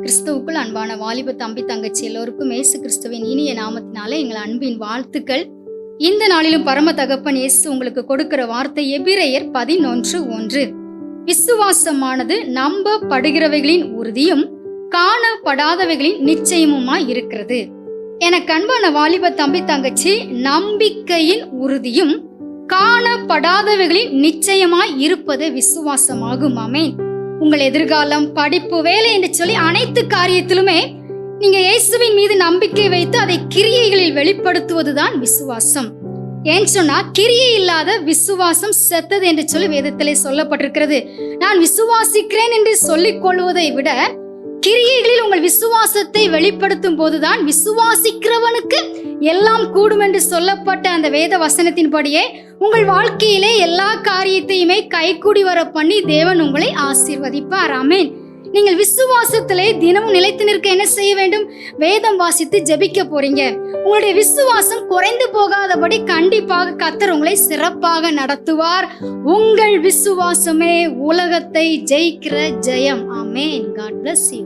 கிறிஸ்துவுக்குள் அன்பான வாலிப தம்பி தங்கச்சி எல்லோருக்கும் இயேசு கிறிஸ்துவின் இனிய நாமத்தினாலே எங்கள் அன்பின் வாழ்த்துக்கள். இந்த நாளிலும் பரம தகப்பன் இயேசு உங்களுக்கு கொடுக்கிற வார்த்தை எபிரெயர் 11:1. விசுவாசமானது நம்பப்படுகிறவைகளின் உறுதியும் காணப்படாதவைகளின் நிச்சயமுமாய் இருக்கிறது. எனக்கு அன்பான வாலிப தம்பி தங்கச்சி, நம்பிக்கையின் உறுதியும் காணப்படாதவைகளின் நிச்சயமாய் இருப்பது விசுவாசமாகும். ஆமென். உங்கள் எதிர்காலம், படிப்பு, வேலை என்று சொல்லி அனைத்து காரியத்திலுமே நீங்க இயேசுவின் மீது நம்பிக்கை வைத்து அதை கிரியைகளில் வெளிப்படுத்துவதுதான் விசுவாசம். ஏன் சொன்னா, கிரியை இல்லாத விசுவாசம் செத்தது என்று சொல்லி வேதத்திலே சொல்லப்பட்டிருக்கிறது. நான் விசுவாசிக்கிறேன் என்று சொல்லிக் கொள்வதை விட கிரியைகளில் உங்கள் விசுவாசத்தை வெளிப்படுத்தும் போதுதான் விசுவாசிக்கிறவனுக்கு எல்லாம் கூடும் என்று சொல்லப்பட்ட அந்த வேத வசனத்தின்படியே உங்கள் வாழ்க்கையிலே எல்லா காரியத்தையுமே கைகூடி வர பண்ணி தேவன் உங்களை ஆசீர்வதிப்பார். ஆமென். நீங்கள் விசுவாசத்திலே தினமும் நிலைத்து நிற்க என்ன செய்ய வேண்டும்? வேதம் வாசித்து ஜெபிக்க போறீங்க. உங்களுடைய விசுவாசம் குறைந்து போகாதபடி கண்டிப்பாக கர்த்தர் உங்களை சிறப்பாக நடத்துவார். உங்கள் விசுவாசமே உலகத்தை ஜெயிக்கிற ஜெயம். ஆமென். God bless you.